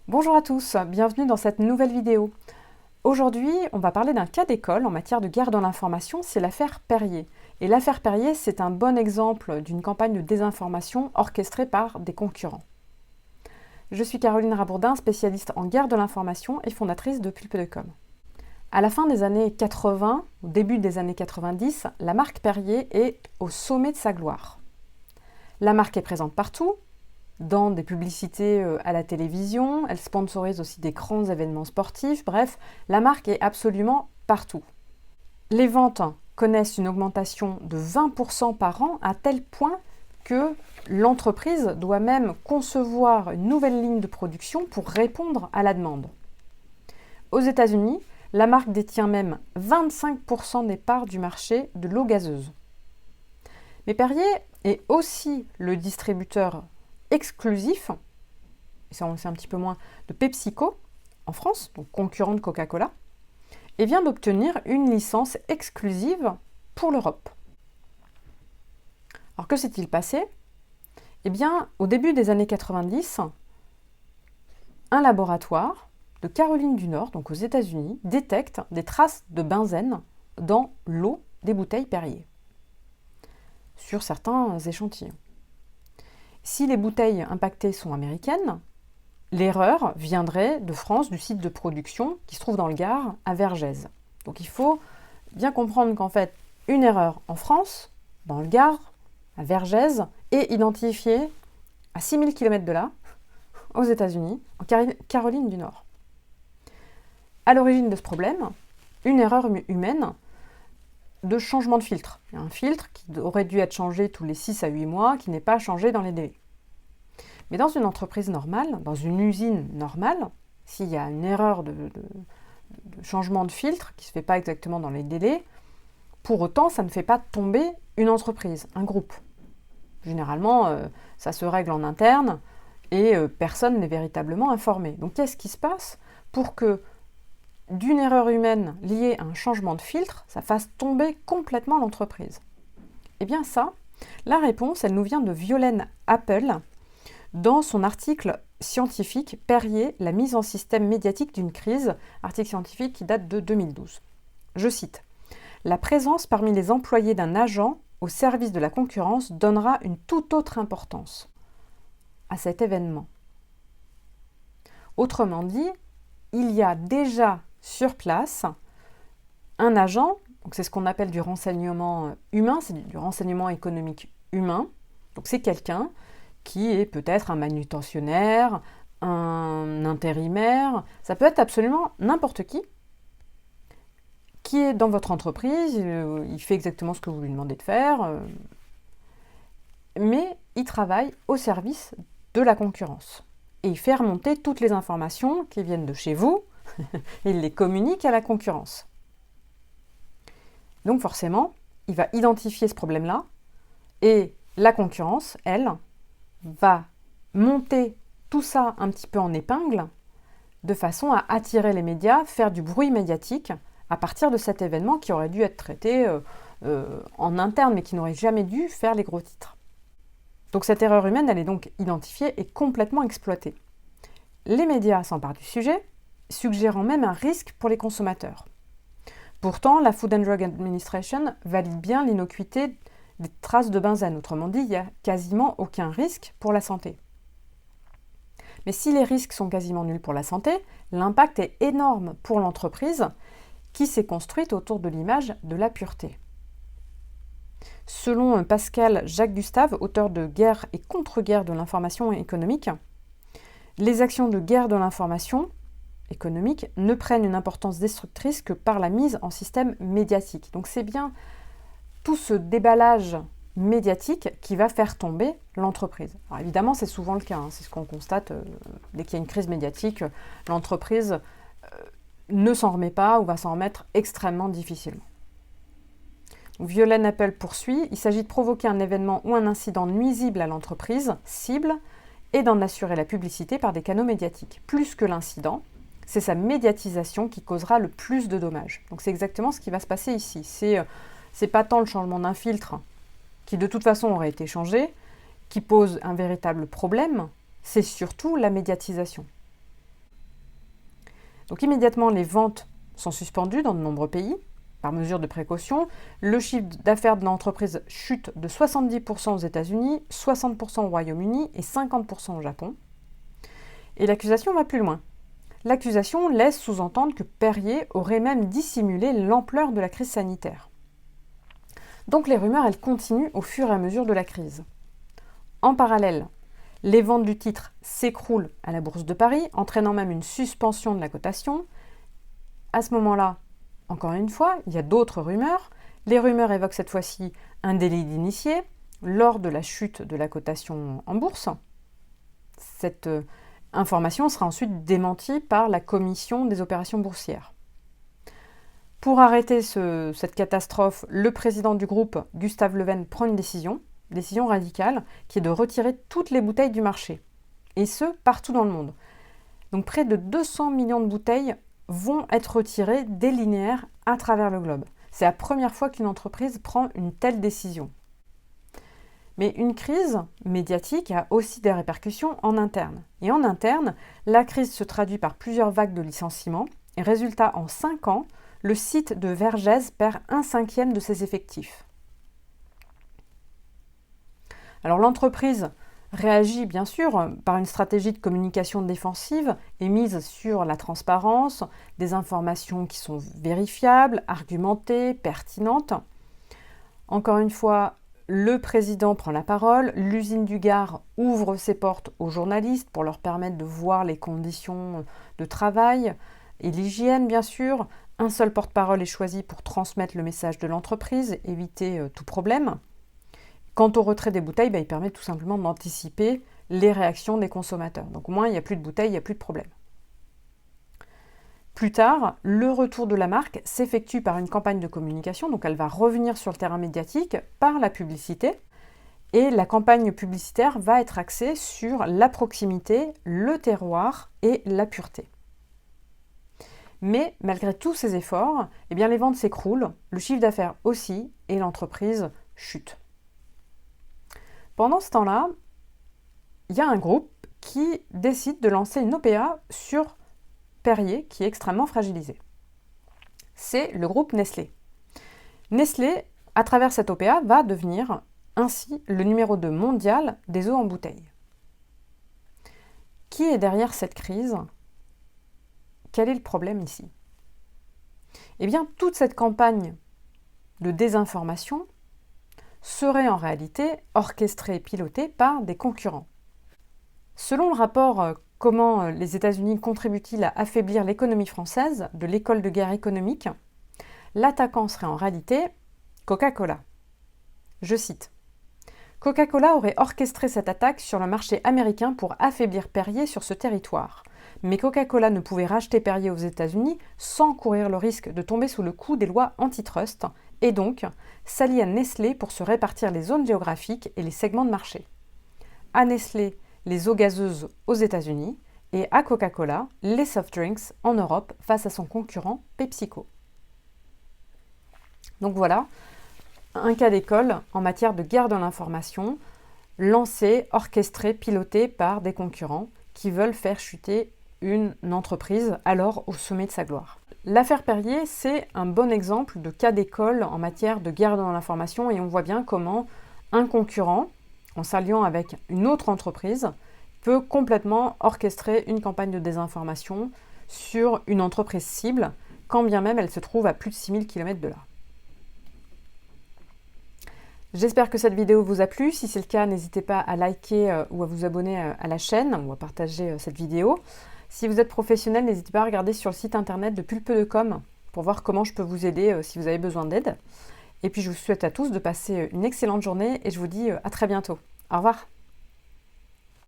Bonjour à tous, bienvenue dans cette nouvelle vidéo. Aujourd'hui, on va parler d'un cas d'école en matière de guerre de l'information, c'est l'affaire Perrier. Et l'affaire Perrier, c'est un bon exemple d'une campagne de désinformation orchestrée par des concurrents. Je suis Caroline Rabourdin, spécialiste en guerre de l'information et fondatrice de Pulpe.com. À la fin des années 80, au début des années 90, la marque Perrier est au sommet de sa gloire. La marque est présente partout, dans des publicités à la télévision, elle sponsorise aussi des grands événements sportifs, bref, la marque est absolument partout. Les ventes connaissent une augmentation de 20% par an à tel point que l'entreprise doit même concevoir une nouvelle ligne de production pour répondre à la demande. Aux États-Unis, la marque détient même 25% des parts du marché de l'eau gazeuse. Mais Perrier est aussi le distributeur exclusif, et ça on le sait un petit peu moins, de PepsiCo en France, donc concurrent de Coca-Cola, et vient d'obtenir une licence exclusive pour l'Europe. Alors que s'est-il passé ? Eh bien, au début des années 90, un laboratoire de Caroline du Nord, donc aux États-Unis, détecte des traces de benzène dans l'eau des bouteilles Perrier, sur certains échantillons. Si les bouteilles impactées sont américaines, l'erreur viendrait de France, du site de production qui se trouve dans le Gard, à Vergès. Donc il faut bien comprendre qu'en fait, une erreur en France, dans le Gard, à Vergès, est identifiée à 6000 km de là, aux États-Unis, en Caroline du Nord. À l'origine de ce problème, une erreur humaine de changement de filtre. Il y a un filtre qui aurait dû être changé tous les 6 à 8 mois, qui n'est pas changé dans les délais. Mais dans une entreprise normale, dans une usine normale, s'il y a une erreur de changement de filtre qui ne se fait pas exactement dans les délais, pour autant, ça ne fait pas tomber une entreprise, un groupe. Généralement, ça se règle en interne et personne n'est véritablement informé. Donc qu'est-ce qui se passe pour que d'une erreur humaine liée à un changement de filtre, ça fasse tomber complètement l'entreprise? Eh bien ça, la réponse, elle nous vient de Violaine Appel dans son article scientifique « Perrier, la mise en système médiatique d'une crise », article scientifique qui date de 2012. Je cite « La présence parmi les employés d'un agent au service de la concurrence donnera une toute autre importance à cet événement. » Autrement dit, il y a déjà sur place un agent, donc c'est ce qu'on appelle du renseignement humain, c'est du renseignement économique humain, donc c'est quelqu'un qui est peut-être un manutentionnaire, un intérimaire, ça peut être absolument n'importe qui est dans votre entreprise, il fait exactement ce que vous lui demandez de faire, mais il travaille au service de la concurrence. Et il fait remonter toutes les informations qui viennent de chez vous, et il les communique à la concurrence. Donc forcément, il va identifier ce problème-là, et la concurrence, elle, va monter tout ça un petit peu en épingle, de façon à attirer les médias, faire du bruit médiatique à partir de cet événement qui aurait dû être traité en interne, mais qui n'aurait jamais dû faire les gros titres. Donc cette erreur humaine, elle est donc identifiée et complètement exploitée. Les médias s'emparent du sujet, suggérant même un risque pour les consommateurs. Pourtant, la Food and Drug Administration valide bien l'innocuité des traces de benzène. Autrement dit, il n'y a quasiment aucun risque pour la santé. Mais si les risques sont quasiment nuls pour la santé, l'impact est énorme pour l'entreprise qui s'est construite autour de l'image de la pureté. Selon Pascal Jacques Gustave, auteur de Guerre et contre-guerre de l'information économique, les actions de guerre de l'information économique ne prennent une importance destructrice que par la mise en système médiatique. Donc c'est bien tout ce déballage médiatique qui va faire tomber l'entreprise. Alors évidemment, c'est souvent le cas, c'est ce qu'on constate dès qu'il y a une crise médiatique, l'entreprise ne s'en remet pas ou va s'en remettre extrêmement difficilement. Violaine Appel poursuit, il s'agit de provoquer un événement ou un incident nuisible à l'entreprise, cible, et d'en assurer la publicité par des canaux médiatiques. Plus que l'incident, c'est sa médiatisation qui causera le plus de dommages. Donc c'est exactement ce qui va se passer ici. C'est pas tant le changement d'un filtre, qui de toute façon aurait été changé, qui pose un véritable problème, c'est surtout la médiatisation. Donc immédiatement, les ventes sont suspendues dans de nombreux pays. Par mesure de précaution, le chiffre d'affaires de l'entreprise chute de 70% aux États-Unis, 60% au Royaume-Uni et 50% au Japon. Et l'accusation va plus loin. L'accusation laisse sous-entendre que Perrier aurait même dissimulé l'ampleur de la crise sanitaire. Donc les rumeurs, elles continuent au fur et à mesure de la crise. En parallèle, les ventes du titre s'écroulent à la Bourse de Paris, entraînant même une suspension de la cotation. À ce moment-là, encore une fois, il y a d'autres rumeurs. Les rumeurs évoquent cette fois-ci un délit d'initié lors de la chute de la cotation en bourse. Cette information sera ensuite démentie par la commission des opérations boursières. Pour arrêter cette catastrophe, le président du groupe, Gustave Leven, prend une décision radicale, qui est de retirer toutes les bouteilles du marché, et ce, partout dans le monde. Donc près de 200 millions de bouteilles vont être retirées des linéaires à travers le globe. C'est la première fois qu'une entreprise prend une telle décision. Mais une crise médiatique a aussi des répercussions en interne. Et en interne, la crise se traduit par plusieurs vagues de licenciements. Et résultat, en 5 ans, le site de Vergès perd 1/5 de ses effectifs. Alors l'entreprise réagit bien sûr par une stratégie de communication défensive et mise sur la transparence, des informations qui sont vérifiables, argumentées, pertinentes. Encore une fois, le président prend la parole, l'usine du Gard ouvre ses portes aux journalistes pour leur permettre de voir les conditions de travail et l'hygiène bien sûr. Un seul porte-parole est choisi pour transmettre le message de l'entreprise, éviter tout problème. Quant au retrait des bouteilles, il permet tout simplement d'anticiper les réactions des consommateurs. Donc au moins, il n'y a plus de bouteilles, il n'y a plus de problème. Plus tard, le retour de la marque s'effectue par une campagne de communication, donc elle va revenir sur le terrain médiatique par la publicité. Et la campagne publicitaire va être axée sur la proximité, le terroir et la pureté. Mais malgré tous ces efforts, les ventes s'écroulent, le chiffre d'affaires aussi, et l'entreprise chute. Pendant ce temps-là, il y a un groupe qui décide de lancer une OPA sur Perrier qui est extrêmement fragilisé. C'est le groupe Nestlé. Nestlé, à travers cette OPA, va devenir ainsi le numéro 2 mondial des eaux en bouteille. Qui est derrière cette crise ? Quel est le problème ici ? Toute cette campagne de désinformation serait en réalité orchestrée et pilotée par des concurrents. Selon le rapport Comment les États-Unis contribuent-ils à affaiblir l'économie française de l'école de guerre économique, l'attaquant serait en réalité Coca-Cola. Je cite. Coca-Cola aurait orchestré cette attaque sur le marché américain pour affaiblir Perrier sur ce territoire. Mais Coca-Cola ne pouvait racheter Perrier aux États-Unis sans courir le risque de tomber sous le coup des lois antitrust et donc s'allie à Nestlé pour se répartir les zones géographiques et les segments de marché. À Nestlé, les eaux gazeuses aux États-Unis et à Coca-Cola, les soft drinks en Europe face à son concurrent PepsiCo. Donc voilà, un cas d'école en matière de guerre de l'information, lancé, orchestré, piloté par des concurrents qui veulent faire chuter une entreprise alors au sommet de sa gloire. L'affaire Perrier, c'est un bon exemple de cas d'école en matière de guerre de l'information et on voit bien comment un concurrent, en s'alliant avec une autre entreprise, peut complètement orchestrer une campagne de désinformation sur une entreprise cible, quand bien même elle se trouve à plus de 6000 km de là. J'espère que cette vidéo vous a plu. Si c'est le cas, n'hésitez pas à liker ou à vous abonner à la chaîne ou à partager cette vidéo. Si vous êtes professionnel, n'hésitez pas à regarder sur le site internet de Pulpe.com pour voir comment je peux vous aider si vous avez besoin d'aide. Et puis je vous souhaite à tous de passer une excellente journée et je vous dis à très bientôt. Au revoir.